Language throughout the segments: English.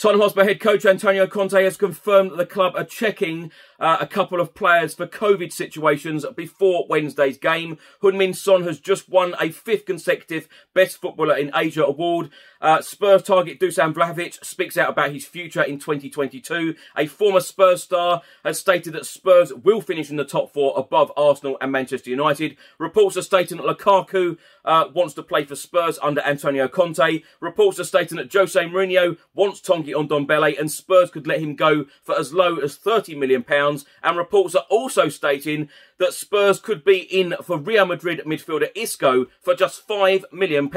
Tottenham Hotspur head coach Antonio Conte has confirmed that the club are checking a couple of players for COVID situations before Wednesday's game. Heung-min Son has just won a 5th consecutive Best Footballer in Asia award. Spurs target Dusan Vlahovic speaks out about his future in 2022. A former Spurs star has stated that Spurs will finish in the top 4 above Arsenal and Manchester United. Reports are stating that Lukaku wants to play for Spurs under Antonio Conte. Reports are stating that Jose Mourinho wants Tanguy Ndombele and Spurs could let him go for as low as £30 million. And reports are also stating that Spurs could be in for Real Madrid midfielder Isco for just £5 million.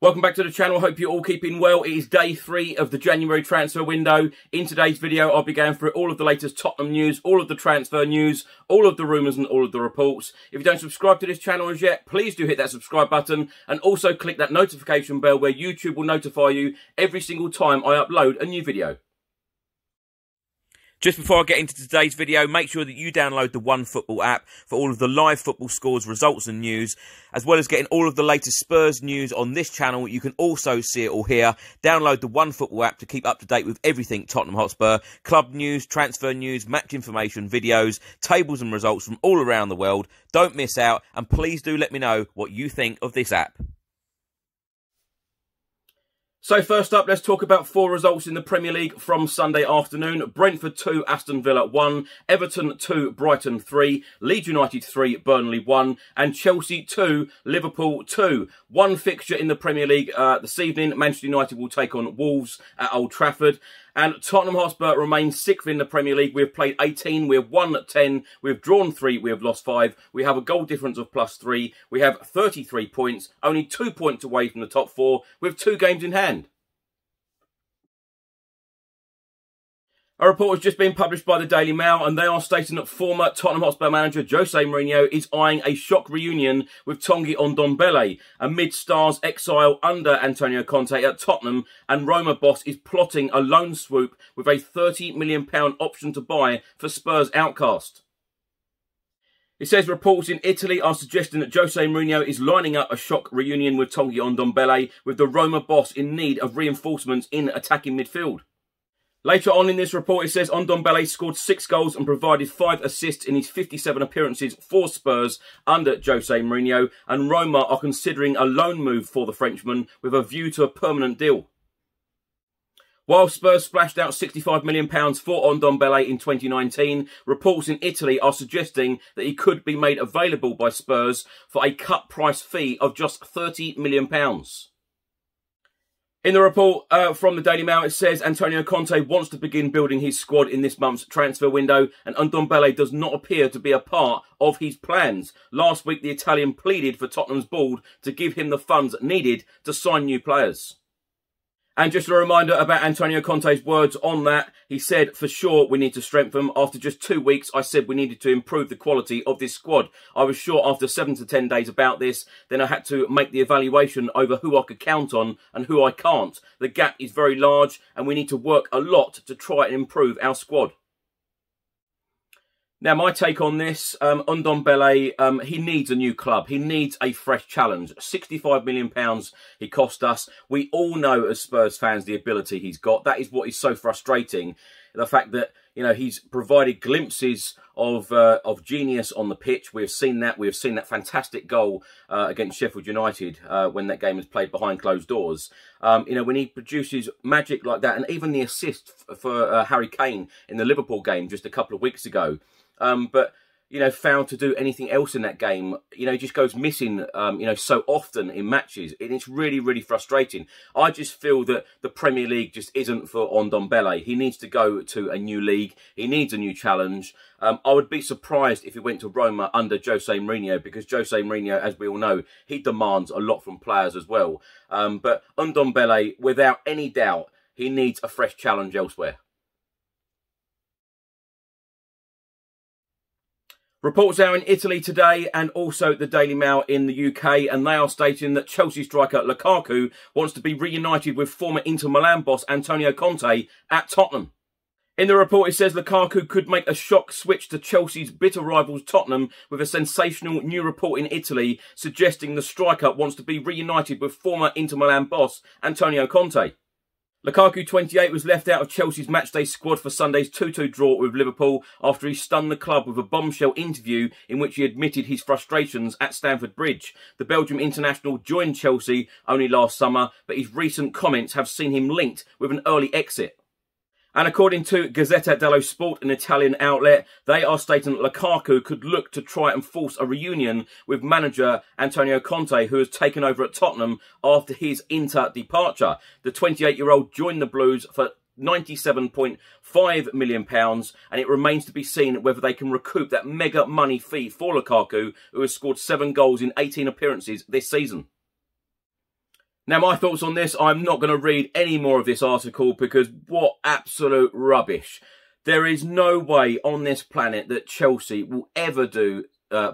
Welcome back to the channel. Hope you're all keeping well. It is day 3 of the January transfer window. In today's video, I'll be going through all of the latest Tottenham news, all of the transfer news, all of the rumours and all of the reports. If you don't subscribe to this channel as yet, please do hit that subscribe button and also click that notification bell where YouTube will notify you every single time I upload a new video. Just before I get into today's video, make sure that you download the OneFootball app for all of the live football scores, results and news, as well as getting all of the latest Spurs news on this channel. You can also see it all here. Download the OneFootball app to keep up to date with everything Tottenham Hotspur, club news, transfer news, match information, videos, tables and results from all around the world. Don't miss out, and please do let me know what you think of this app. So first up, let's talk about 4 results in the Premier League from Sunday afternoon. Brentford 2, Aston Villa 1, Everton 2, Brighton 3, Leeds United 3, Burnley 1, and Chelsea 2, Liverpool 2. One fixture in the Premier League this evening. Manchester United will take on Wolves at Old Trafford. And Tottenham Hotspur remain 6th in the Premier League. We have played 18, we have won 10, we have drawn 3, we have lost 5. We have a goal difference of +3. We have 33 points, only 2 points away from the top 4, with 2 games in hand. A report has just been published by the Daily Mail, and they are stating that former Tottenham Hotspur manager Jose Mourinho is eyeing a shock reunion with Tanguy Ndombele amid Stars' exile under Antonio Conte at Tottenham, and Roma boss is plotting a loan swoop with a £30 million option to buy for Spurs outcast. It says reports in Italy are suggesting that Jose Mourinho is lining up a shock reunion with Tanguy Ndombele, with the Roma boss in need of reinforcements in attacking midfield. Later on in this report, it says Ndombele scored 6 goals and provided 5 assists in his 57 appearances for Spurs under Jose Mourinho, and Roma are considering a loan move for the Frenchman with a view to a permanent deal. While Spurs splashed out £65 million for Ndombele in 2019, reports in Italy are suggesting that he could be made available by Spurs for a cut price fee of just £30 million. In the report from the Daily Mail, it says Antonio Conte wants to begin building his squad in this month's transfer window, and Ndombele does not appear to be a part of his plans. Last week, the Italian pleaded for Tottenham's board to give him the funds needed to sign new players. And just a reminder about Antonio Conte's words on that. He said, for sure, we need to strengthen. After just 2 weeks, I said we needed to improve the quality of this squad. I was sure after 7 to 10 days about this. Then I had to make the evaluation over who I could count on and who I can't. The gap is very large and we need to work a lot to try and improve our squad. Now, my take on this, Ndombele, he needs a new club. He needs a fresh challenge. £65 million he cost us. We all know as Spurs fans the ability he's got. That is what is so frustrating. The fact that, you know, he's provided glimpses of genius on the pitch. We have seen that. We have seen that fantastic goal against Sheffield United when that game was played behind closed doors. You know, when he produces magic like that, and even the assist for Harry Kane in the Liverpool game just a couple of weeks ago. But, you know, failed to do anything else in that game. You know, he just goes missing, you know, so often in matches. And it's really, really frustrating. I just feel that the Premier League just isn't for Ndombele. He needs to go to a new league. He needs a new challenge. I would be surprised if he went to Roma under Jose Mourinho, because Jose Mourinho, as we all know, he demands a lot from players as well. But Ndombele, without any doubt, he needs a fresh challenge elsewhere. Reports are in Italy today and also the Daily Mail in the UK, and they are stating that Chelsea striker Lukaku wants to be reunited with former Inter Milan boss Antonio Conte at Tottenham. In the report, it says Lukaku could make a shock switch to Chelsea's bitter rivals Tottenham, with a sensational new report in Italy suggesting the striker wants to be reunited with former Inter Milan boss Antonio Conte. Lukaku, 28, was left out of Chelsea's matchday squad for Sunday's 2-2 draw with Liverpool after he stunned the club with a bombshell interview in which he admitted his frustrations at Stamford Bridge. The Belgium international joined Chelsea only last summer, but his recent comments have seen him linked with an early exit. And according to Gazzetta dello Sport, an Italian outlet, they are stating that Lukaku could look to try and force a reunion with manager Antonio Conte, who has taken over at Tottenham after his Inter departure. The 28-year-old joined the Blues for £97.5 million, and it remains to be seen whether they can recoup that mega money fee for Lukaku, who has scored 7 goals in 18 appearances this season. Now, my thoughts on this, I'm not going to read any more of this article because what absolute rubbish. There is no way on this planet that Chelsea will ever do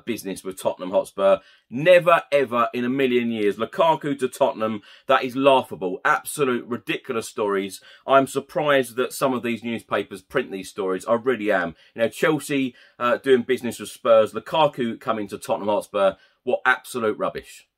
business with Tottenham Hotspur. Never, ever in a million years. Lukaku to Tottenham, that is laughable. Absolute ridiculous stories. I'm surprised that some of these newspapers print these stories. I really am. You know, Chelsea doing business with Spurs. Lukaku coming to Tottenham Hotspur. What absolute rubbish.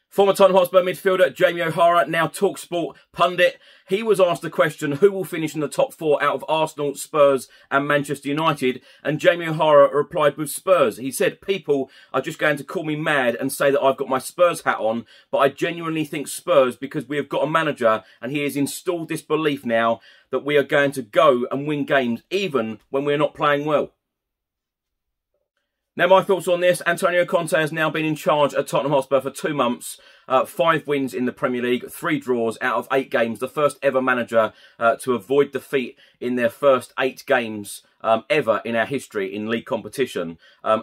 Former Tottenham Hotspur midfielder Jamie O'Hara, now TalkSport pundit. He was asked the question, who will finish in the top 4 out of Arsenal, Spurs and Manchester United? And Jamie O'Hara replied with Spurs. He said, people are just going to call me mad and say that I've got my Spurs hat on, but I genuinely think Spurs, because we have got a manager and he has installed this belief now that we are going to go and win games even when we're not playing well. Now, my thoughts on this. Antonio Conte has now been in charge at Tottenham Hotspur for 2 months. 5 wins in the Premier League, 3 draws out of 8 games. The first ever manager to avoid defeat in their first 8 games ever in our history in league competition.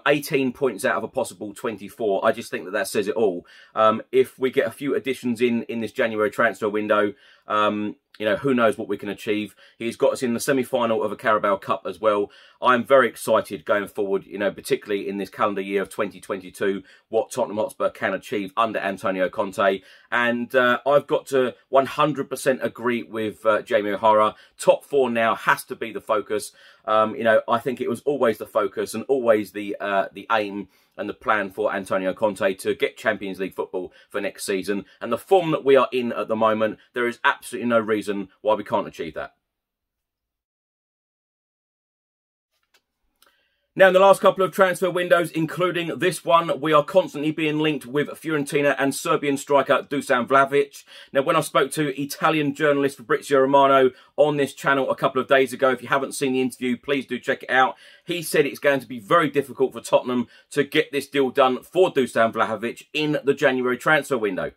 18 points out of a possible 24. I just think that says it all. If we get a few additions in this January transfer window, you know, who knows what we can achieve. He's got us in the semi-final of a Carabao Cup as well. I'm very excited going forward, you know, particularly in this calendar year of 2022, what Tottenham Hotspur can achieve under Antonio Conte. And I've got to 100% agree with Jamie O'Hara. Top 4 now has to be the focus. You know, I think it was always the focus and always the aim and the plan for Antonio Conte to get Champions League football for next season. And the form that we are in at the moment, there is absolutely no reason why we can't achieve that. Now, in the last couple of transfer windows, including this one, we are constantly being linked with Fiorentina and Serbian striker Dusan Vlahovic. Now, when I spoke to Italian journalist Fabrizio Romano on this channel a couple of days ago, if you haven't seen the interview, please do check it out. He said it's going to be very difficult for Tottenham to get this deal done for Dusan Vlahovic in the January transfer window.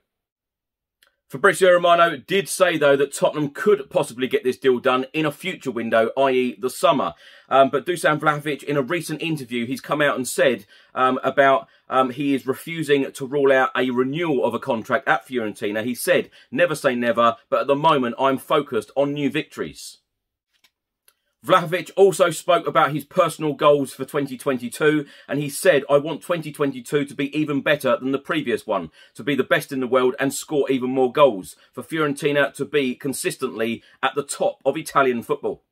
Fabrizio Romano did say, though, that Tottenham could possibly get this deal done in a future window, i.e. the summer. But Dusan Vlahovic, in a recent interview, he's come out and said about he is refusing to rule out a renewal of a contract at Fiorentina. He said, never say never, but at the moment I'm focused on new victories. Vlahovic also spoke about his personal goals for 2022, and he said, I want 2022 to be even better than the previous one, to be the best in the world and score even more goals, for Fiorentina to be consistently at the top of Italian football.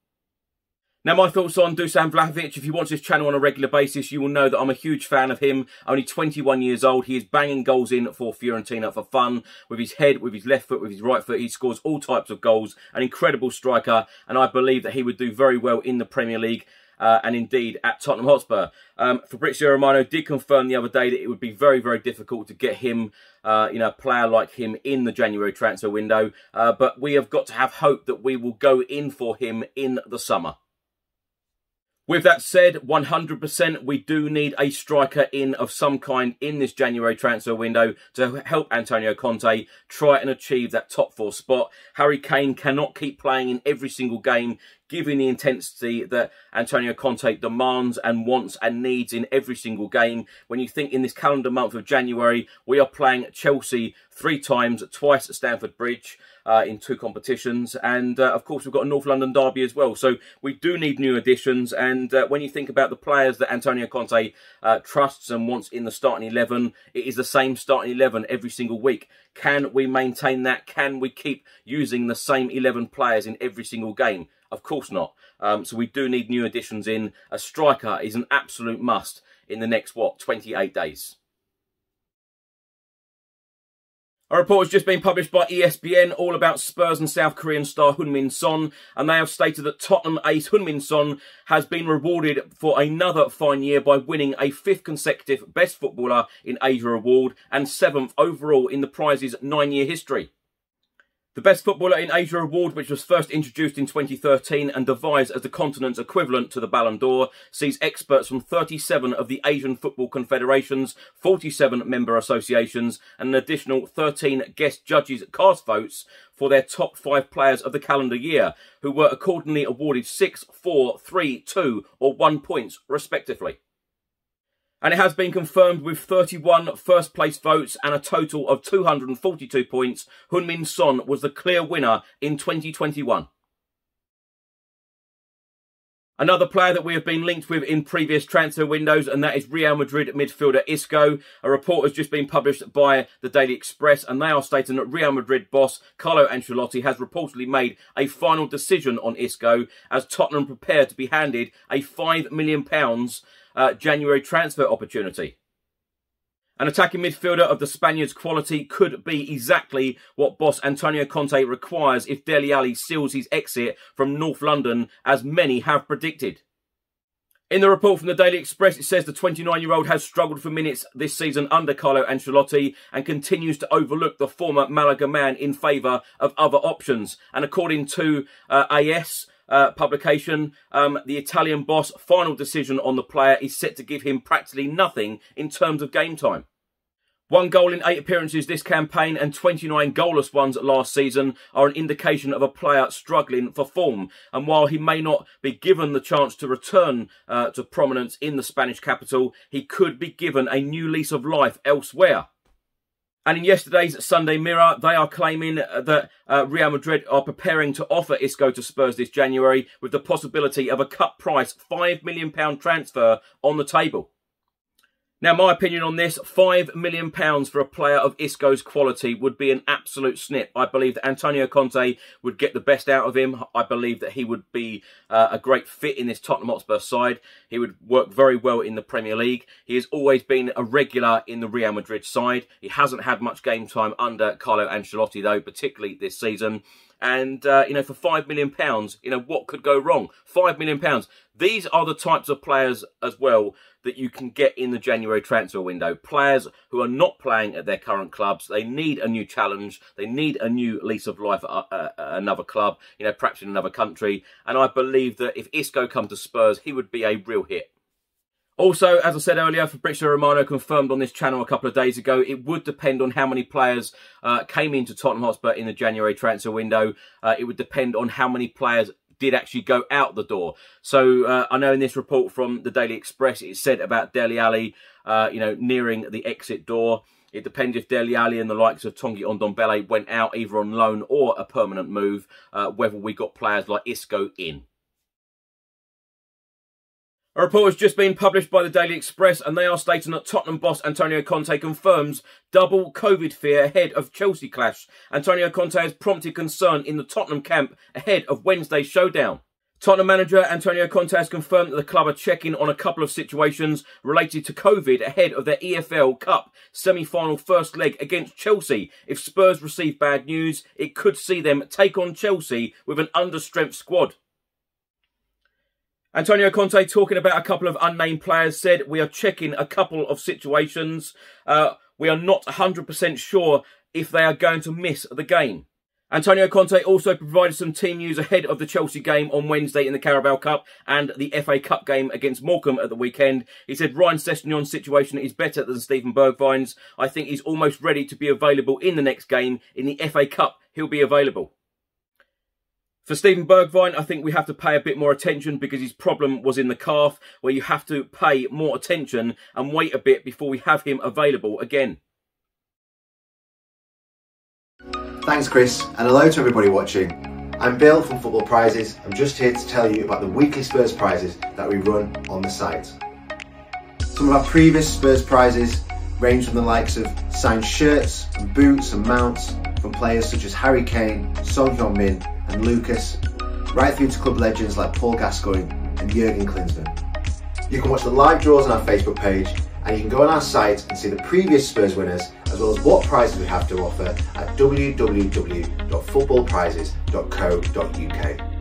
Now, my thoughts on Dusan Vlahovic. If you watch this channel on a regular basis, you will know that I'm a huge fan of him. Only 21 years old. He is banging goals in for Fiorentina for fun. With his head, with his left foot, with his right foot. He scores all types of goals. An incredible striker. And I believe that he would do very well in the Premier League. And indeed at Tottenham Hotspur. Fabrizio Romano did confirm the other day that it would be very, very difficult to get him, you know, a player like him in the January transfer window. But we have got to have hope that we will go in for him in the summer. With that said, 100% we do need a striker in of some kind in this January transfer window to help Antonio Conte try and achieve that top 4 spot. Harry Kane cannot keep playing in every single game, giving the intensity that Antonio Conte demands and wants and needs in every single game. When you think in this calendar month of January, we are playing Chelsea 3 times, twice at Stamford Bridge in 2 competitions. And of course, we've got a North London derby as well. So we do need new additions. And when you think about the players that Antonio Conte trusts and wants in the starting 11, it is the same starting 11 every single week. Can we maintain that? Can we keep using the same 11 players in every single game? Of course not. So we do need new additions in. A striker is an absolute must in the next, 28 days. A report has just been published by ESPN all about Spurs and South Korean star Heung-min Son, and they have stated that Tottenham ace Heung-min Son has been rewarded for another fine year by winning a 5th consecutive Best Footballer in Asia award and 7th overall in the prize's 9-year history. The Best Footballer in Asia award, which was first introduced in 2013 and devised as the continent's equivalent to the Ballon d'Or, sees experts from 37 of the Asian Football Confederations, 47 member associations and an additional 13 guest judges cast votes for their top 5 players of the calendar year, who were accordingly awarded 6, 4, 3, 2 or 1 points respectively. And it has been confirmed with 31 first-place votes and a total of 242 points. Heung-min Son was the clear winner in 2021. Another player that we have been linked with in previous transfer windows, and that is Real Madrid midfielder Isco. A report has just been published by the Daily Express, and they are stating that Real Madrid boss Carlo Ancelotti has reportedly made a final decision on Isco as Tottenham prepare to be handed a £5 million January transfer opportunity. An attacking midfielder of the Spaniards' quality could be exactly what boss Antonio Conte requires if Dele Alli seals his exit from North London, as many have predicted. In the report from the Daily Express, it says the 29-year-old has struggled for minutes this season under Carlo Ancelotti and continues to overlook the former Malaga man in favour of other options. And according to AS publication, the Italian boss' final decision on the player is set to give him practically nothing in terms of game time. 1 goal in 8 appearances this campaign and 29 goalless ones last season are an indication of a player struggling for form. And while he may not be given the chance to return to prominence in the Spanish capital, he could be given a new lease of life elsewhere. And in yesterday's Sunday Mirror, they are claiming that Real Madrid are preparing to offer Isco to Spurs this January with the possibility of a cut price £5 million transfer on the table. Now, my opinion on this, £5 million for a player of Isco's quality would be an absolute snip. I believe that Antonio Conte would get the best out of him. I believe that he would be a great fit in this Tottenham Hotspur side. He would work very well in the Premier League. He has always been a regular in the Real Madrid side. He hasn't had much game time under Carlo Ancelotti, though, particularly this season. And, for £5 million, what could go wrong? £5 million. These are the types of players as well that you can get in the January transfer window. Players who are not playing at their current clubs. They need a new challenge. They need a new lease of life at another club, perhaps in another country. And I believe that if Isco comes to Spurs, he would be a real hit. Also, as I said earlier, Fabrizio Romano confirmed on this channel a couple of days ago, it would depend on how many players came into Tottenham Hotspur in the January transfer window. It would depend on how many players did actually go out the door. So I know in this report from the Daily Express, it said about Dele Alli, nearing the exit door. It depends if Dele Alli and the likes of Tanguy Ndombele went out either on loan or a permanent move, whether we got players like Isco in. A report has just been published by the Daily Express, and they are stating that Tottenham boss Antonio Conte confirms double COVID fear ahead of Chelsea clash. Antonio Conte has prompted concern in the Tottenham camp ahead of Wednesday's showdown. Tottenham manager Antonio Conte has confirmed that the club are checking on a couple of situations related to COVID ahead of their EFL Cup semi-final first leg against Chelsea. If Spurs receive bad news, it could see them take on Chelsea with an understrength squad. Antonio Conte, talking about a couple of unnamed players, said, "We are checking a couple of situations. We are not 100% sure if they are going to miss the game." Antonio Conte also provided some team news ahead of the Chelsea game on Wednesday in the Carabao Cup and the FA Cup game against Morecambe at the weekend. He said Ryan Sessegnon's situation is better than Steven Bergwijn's. I think he's almost ready to be available in the next game. In the FA Cup, he'll be available. For Steven Bergwijn, I think we have to pay a bit more attention because his problem was in the calf, where you have to pay more attention and wait a bit before we have him available again. Thanks Chris, and hello to everybody watching. I'm Bill from Football Prizes. I'm just here to tell you about the weekly Spurs prizes that we run on the site. Some of our previous Spurs prizes range from the likes of signed shirts and boots and mounts from players such as Harry Kane, Son Heung-min and Lucas, right through to club legends like Paul Gascoigne and Jurgen Klinsmann. You can watch the live draws on our Facebook page, and you can go on our site and see the previous Spurs winners as well as what prizes we have to offer at www.footballprizes.co.uk.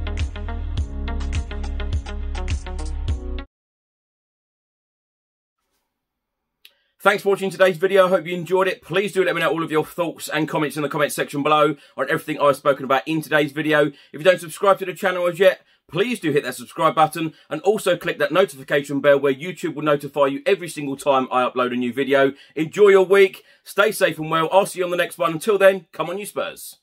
Thanks for watching today's video. I hope you enjoyed it. Please do let me know all of your thoughts and comments in the comment section below on everything I've spoken about in today's video. If you don't subscribe to the channel as yet, please do hit that subscribe button and also click that notification bell where YouTube will notify you every single time I upload a new video. Enjoy your week. Stay safe and well. I'll see you on the next one. Until then, come on you Spurs.